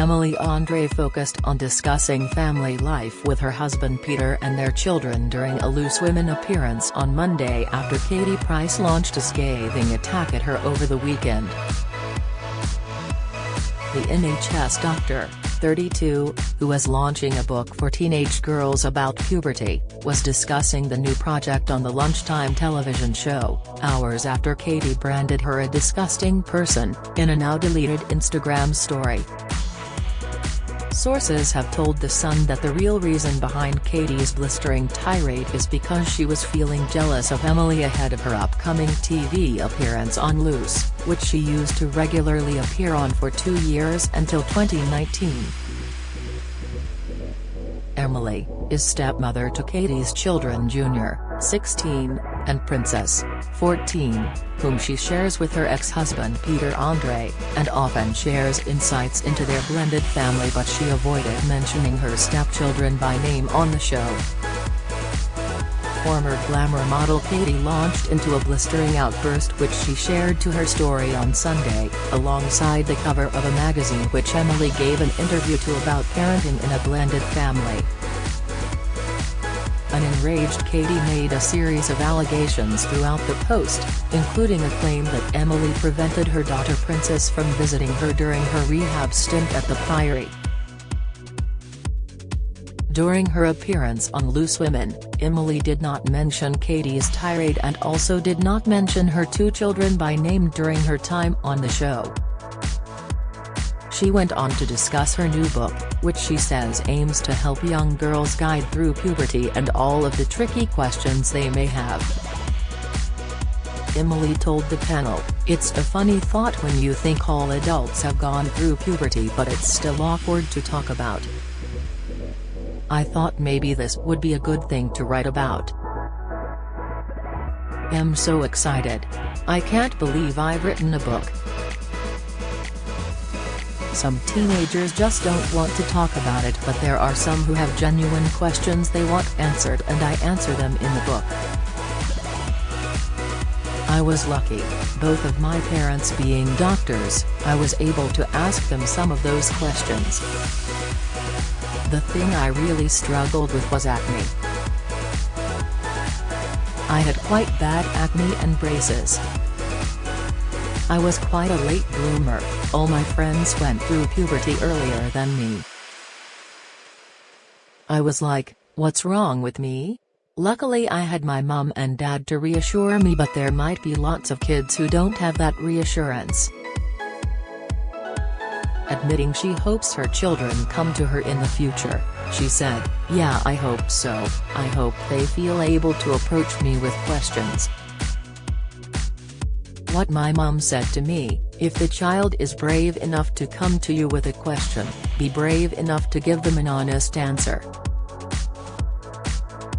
Emily Andre focused on discussing family life with her husband Peter and their children during a Loose Women appearance on Monday after Katie Price launched a scathing attack at her over the weekend. The NHS doctor, 32, who is launching a book for teenage girls about puberty, was discussing the new project on the lunchtime television show, hours after Katie branded her a disgusting person, in a now-deleted Instagram story. Sources have told The Sun that the real reason behind Katie's blistering tirade is because she was feeling jealous of Emily ahead of her upcoming TV appearance on Loose, which she used to regularly appear on for 2 years until 2019. Emily is stepmother to Katie's children Junior, 16, and Princess, 14, whom she shares with her ex-husband Peter Andre, and often shares insights into their blended family, but she avoided mentioning her stepchildren by name on the show. Former glamour model Katie launched into a blistering outburst which she shared to her story on Sunday, alongside the cover of a magazine which Emily gave an interview to about parenting in a blended family. An enraged Katie made a series of allegations throughout the post, including a claim that Emily prevented her daughter Princess from visiting her during her rehab stint at the Priory. During her appearance on Loose Women, Emily did not mention Katie's tirade and also did not mention her 2 children by name during her time on the show. She went on to discuss her new book, which she says aims to help young girls guide through puberty and all of the tricky questions they may have. Emily told the panel, "It's a funny thought when you think all adults have gone through puberty, but it's still awkward to talk about. I thought maybe this would be a good thing to write about. I'm so excited. I can't believe I've written a book. Some teenagers just don't want to talk about it, but there are some who have genuine questions they want answered, and I answer them in the book. I was lucky, both of my parents being doctors, I was able to ask them some of those questions. The thing I really struggled with was acne. I had quite bad acne and braces. I was quite a late bloomer, all my friends went through puberty earlier than me. I was like, what's wrong with me? Luckily I had my mum and dad to reassure me, but there might be lots of kids who don't have that reassurance." Admitting she hopes her children come to her in the future, she said, "Yeah, I hope so. I hope they feel able to approach me with questions. What my mum said to me, if the child is brave enough to come to you with a question, be brave enough to give them an honest answer."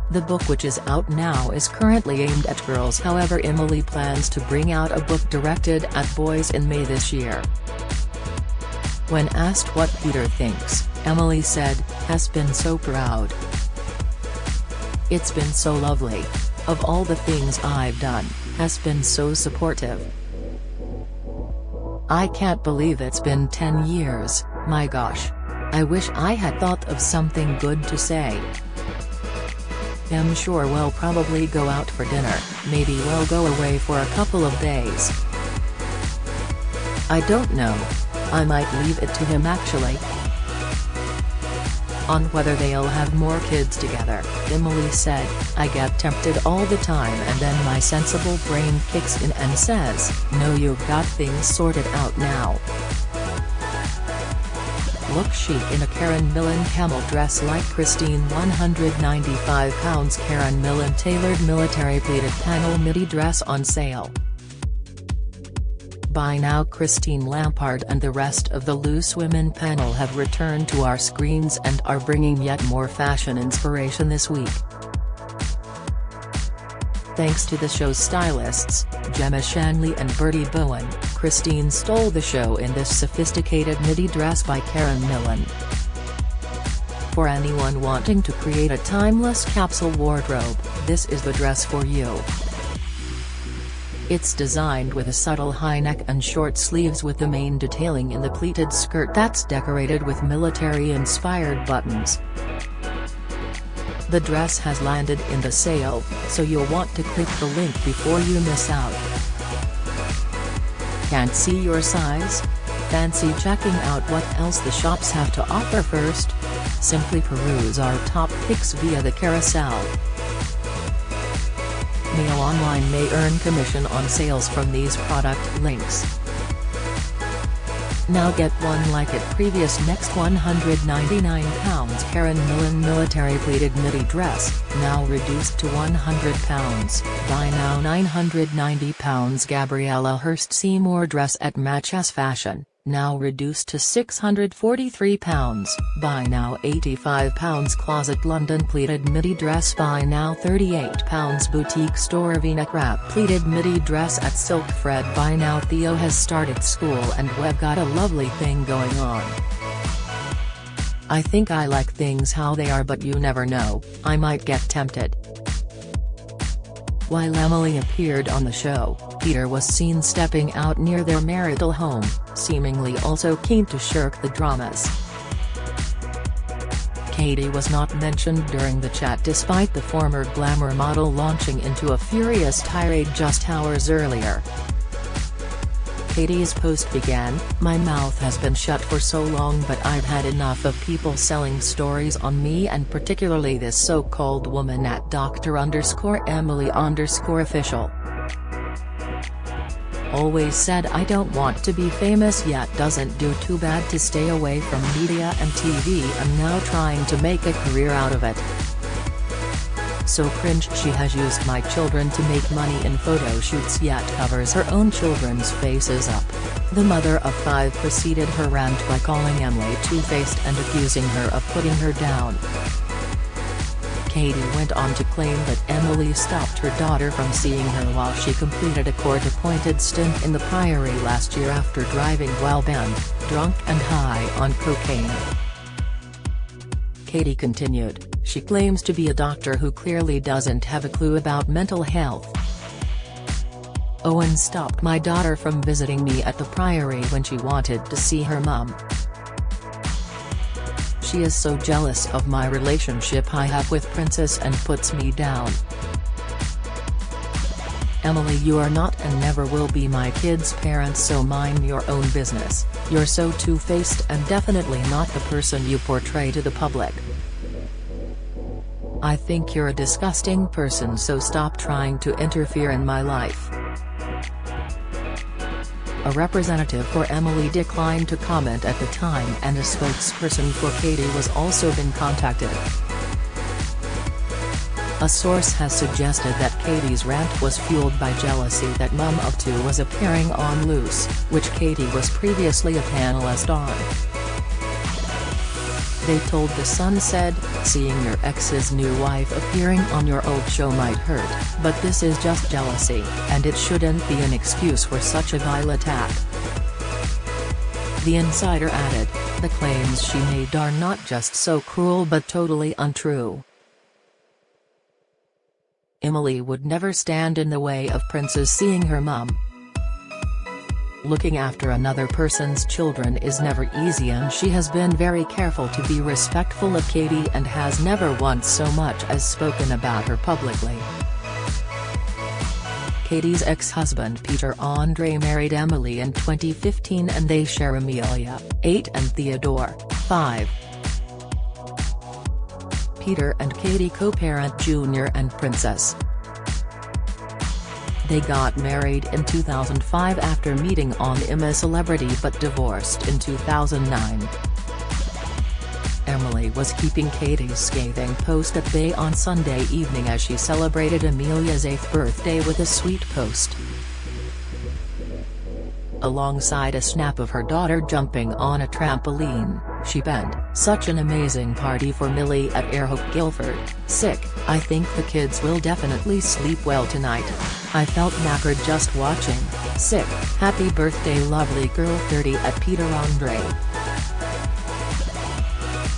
The book, which is out now, is currently aimed at girls. However, Emily plans to bring out a book directed at boys in May this year. When asked what Peter thinks, Emily said, "Has been so proud. It's been so lovely. Of all the things I've done, has been so supportive. I can't believe it's been 10 years, my gosh. I wish I had thought of something good to say. I'm sure we'll probably go out for dinner, maybe we'll go away for a couple of days. I don't know. I might leave it to him actually." On whether they'll have more kids together, Emily said, "I get tempted all the time, and then my sensible brain kicks in and says, no, you've got things sorted out now." Look chic in a Karen Millen camel dress like Christine. £195 Karen Millen tailored military pleated panel midi dress on sale. By now Christine Lampard and the rest of the Loose Women panel have returned to our screens and are bringing yet more fashion inspiration this week. Thanks to the show's stylists, Gemma Shanley and Bertie Bowen, Christine stole the show in this sophisticated midi dress by Karen Millen. For anyone wanting to create a timeless capsule wardrobe, this is the dress for you. It's designed with a subtle high neck and short sleeves with the main detailing in the pleated skirt that's decorated with military-inspired buttons. The dress has landed in the sale, so you'll want to click the link before you miss out. Can't see your size? Fancy checking out what else the shops have to offer first? Simply peruse our top picks via the carousel. Mail Online may earn commission on sales from these product links. Now get one like it previous. Next, £199 Karen Millen military pleated midi dress, now reduced to £100. Buy now. £990 Gabriella Hurst Seymour dress at Matches Fashion, now reduced to £643. Buy now. £85 Closet London pleated midi dress. Buy now. £38 Boutique Store V-neck wrap pleated midi dress at Silk Fred. Buy now. Theo has started school and we've got a lovely thing going on. I think I like things how they are, but you never know, I might get tempted. While Emily appeared on the show, Peter was seen stepping out near their marital home, seemingly also keen to shirk the dramas. Katie was not mentioned during the chat despite the former glamour model launching into a furious tirade just hours earlier. Katie's post began, "My mouth has been shut for so long, but I've had enough of people selling stories on me, and particularly this so-called woman at Dr.Emily_official. Always said I don't want to be famous, yet doesn't do too bad to stay away from media and TV. I'm now trying to make a career out of it. So cringe she has used my children to make money in photo shoots, yet covers her own children's faces up." The mother of 5 proceeded her rant by calling Emily two-faced and accusing her of putting her down. Katie went on to claim that Emily stopped her daughter from seeing her while she completed a court-appointed stint in the Priory last year after driving while bent, drunk and high on cocaine. Katie continued, "She claims to be a doctor who clearly doesn't have a clue about mental health. Owen stopped my daughter from visiting me at the Priory when she wanted to see her mum. She is so jealous of my relationship I have with Princess and puts me down. Emily, you are not and never will be my kids' parents, so mind your own business. You're so two-faced and definitely not the person you portray to the public. I think you're a disgusting person, so stop trying to interfere in my life." A representative for Emily declined to comment at the time, and a spokesperson for Katie was also been contacted. A source has suggested that Katie's rant was fueled by jealousy that Mum of 2 was appearing on Loose, which Katie was previously a panelist on. They told The Sun said, "Seeing your ex's new wife appearing on your old show might hurt, but this is just jealousy, and it shouldn't be an excuse for such a vile attack." The insider added, "The claims she made are not just so cruel but totally untrue. Emily would never stand in the way of Princess seeing her mum. Looking after another person's children is never easy, and she has been very careful to be respectful of Katie and has never once so much as spoken about her publicly." Katie's ex-husband Peter Andre married Emily in 2015 and they share Amelia, 8 and Theodore, 5. Peter and Katie co-parent Junior and Princess. They got married in 2005 after meeting on I'm a Celebrity but divorced in 2009. Emily was keeping Katie's scathing post at bay on Sunday evening as she celebrated Amelia's 8th birthday with a sweet post. Alongside a snap of her daughter jumping on a trampoline, she penned, "Such an amazing party for Millie at Airhope Guildford, sick, I think the kids will definitely sleep well tonight. I felt knackered just watching, sick, happy birthday lovely girl 30 at Peter Andre."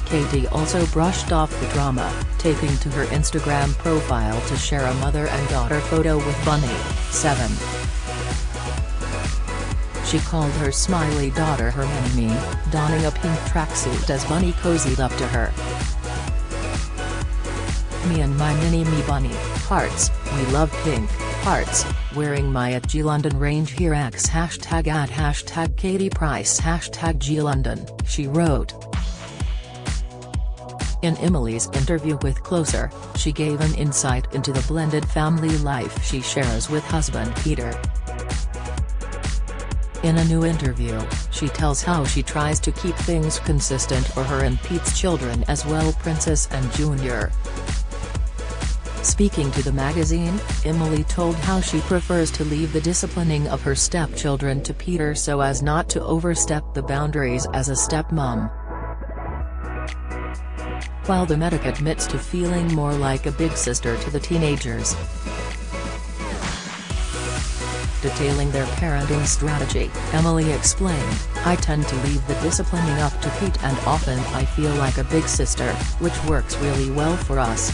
Katie also brushed off the drama, taking to her Instagram profile to share a mother and daughter photo with Bunny, 7. She called her smiley daughter her mini-me, donning a pink tracksuit as Bunny cozied up to her. "Me and my mini-me bunny, hearts, we love pink, hearts, wearing my at G London range here x hashtag at hashtag Katie Price hashtag G London," she wrote. In Emily's interview with Closer, she gave an insight into the blended family life she shares with husband Peter. In a new interview, she tells how she tries to keep things consistent for her and Pete's children as well, Princess and Junior. Speaking to the magazine, Emily told how she prefers to leave the disciplining of her stepchildren to Peter so as not to overstep the boundaries as a stepmom. While the medic admits to feeling more like a big sister to the teenagers. Detailing their parenting strategy, Emily explained, "I tend to leave the disciplining up to Pete and often I feel like a big sister, which works really well for us."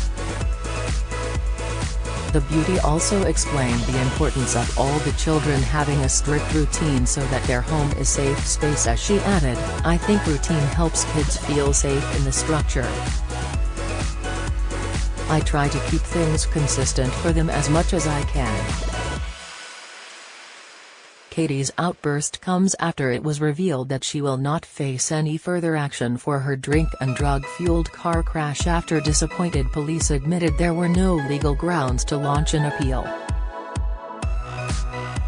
The beauty also explained the importance of all the children having a strict routine so that their home is safe space, as she added, "I think routine helps kids feel safe in the structure. I try to keep things consistent for them as much as I can." Katie's outburst comes after it was revealed that she will not face any further action for her drink and drug-fueled car crash after disappointed police admitted there were no legal grounds to launch an appeal.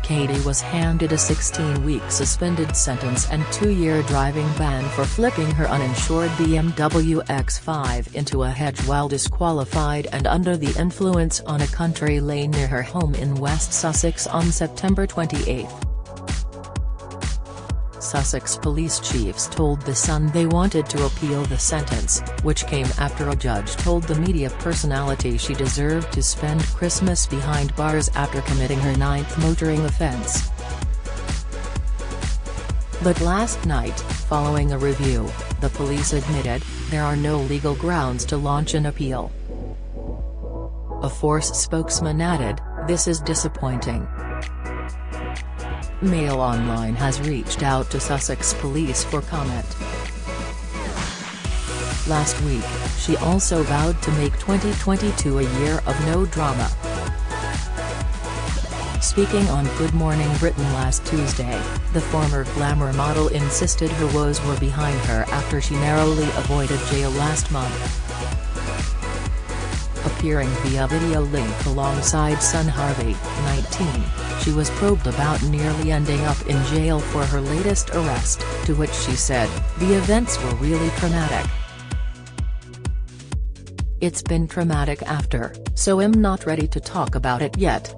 Katie was handed a 16-week suspended sentence and 2-year driving ban for flipping her uninsured BMW X5 into a hedge while disqualified and under the influence on a country lane near her home in West Sussex on September 28. Sussex police chiefs told The Sun they wanted to appeal the sentence, which came after a judge told the media personality she deserved to spend Christmas behind bars after committing her 9th motoring offence. But last night, following a review, the police admitted, there are no legal grounds to launch an appeal. A Force spokesman added, "This is disappointing." Mail Online has reached out to Sussex Police for comment. Last week, she also vowed to make 2022 a year of no drama. Speaking on Good Morning Britain last Tuesday, the former glamour model insisted her woes were behind her after she narrowly avoided jail last month. Appearing via video link alongside son Harvey, 19, she was probed about nearly ending up in jail for her latest arrest, to which she said, "The events were really traumatic. It's been traumatic after, so I'm not ready to talk about it yet.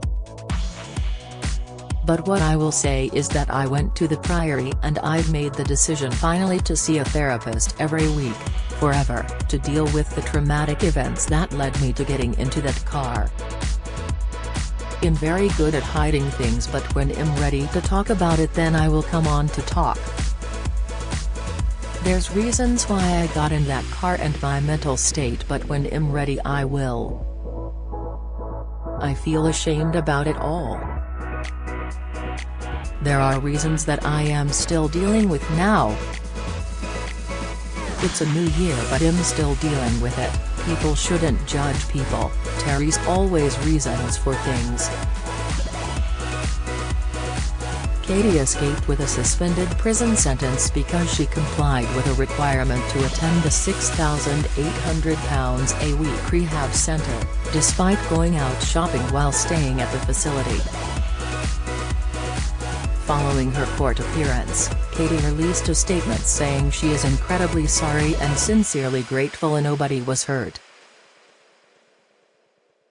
But what I will say is that I went to the Priory and I've made the decision finally to see a therapist every week, forever, to deal with the traumatic events that led me to getting into that car. I'm very good at hiding things, but when I'm ready to talk about it then I will come on to talk. There's reasons why I got in that car and my mental state, but when I'm ready I will. I feel ashamed about it all. There are reasons that I am still dealing with now. It's a new year but I'm still dealing with it. People shouldn't judge people, Terry's always reasons for things." Katie escaped with a suspended prison sentence because she complied with a requirement to attend the £6,800 a week rehab centre, despite going out shopping while staying at the facility. Following her court appearance, Katie released a statement saying she is incredibly sorry and sincerely grateful nobody was hurt.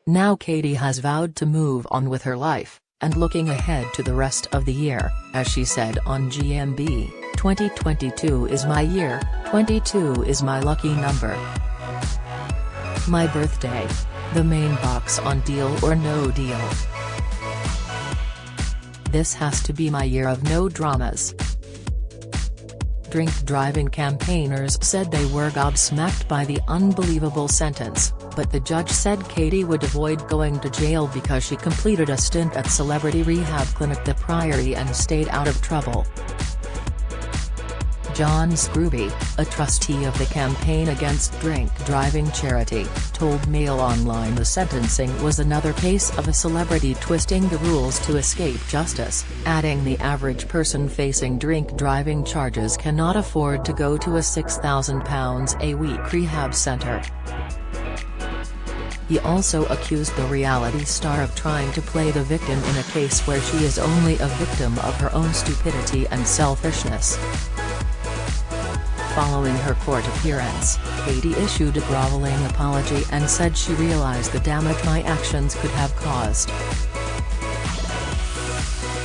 Now Katie has vowed to move on with her life, and looking ahead to the rest of the year, as she said on GMB, 2022 is my year, 22 is my lucky number. My birthday. The main box on Deal or No Deal. This has to be my year of no dramas. Drink driving campaigners said they were gobsmacked by the unbelievable sentence, but the judge said Katie would avoid going to jail because she completed a stint at celebrity rehab clinic the prior year and stayed out of trouble. John Scrooby, a trustee of the Campaign Against Drink Driving charity, told Mail Online the sentencing was another case of a celebrity twisting the rules to escape justice, adding the average person facing drink driving charges cannot afford to go to a £6,000 a week rehab centre. He also accused the reality star of trying to play the victim in a case where she is only a victim of her own stupidity and selfishness. Following her court appearance, Katie issued a groveling apology and said she realized the damage my actions could have caused.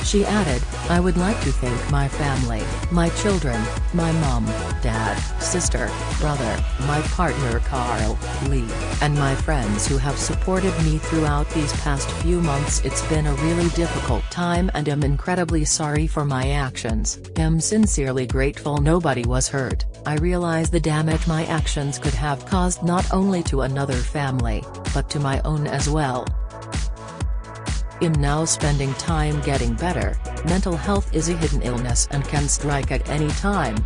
She added, "I would like to thank my family, my children, my mom, dad, sister, brother, my partner Carl, Lee, and my friends who have supported me throughout these past few months. It's been a really difficult time and am incredibly sorry for my actions. Am sincerely grateful nobody was hurt. I realize the damage my actions could have caused not only to another family, but to my own as well. I'm now spending time getting better. Mental health is a hidden illness and can strike at any time.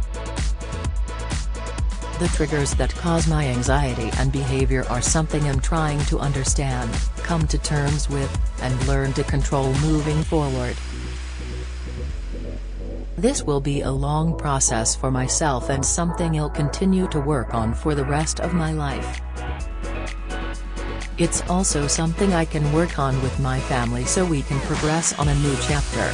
The triggers that cause my anxiety and behavior are something I'm trying to understand, come to terms with, and learn to control moving forward. This will be a long process for myself and something I'll continue to work on for the rest of my life. It's also something I can work on with my family so we can progress on a new chapter."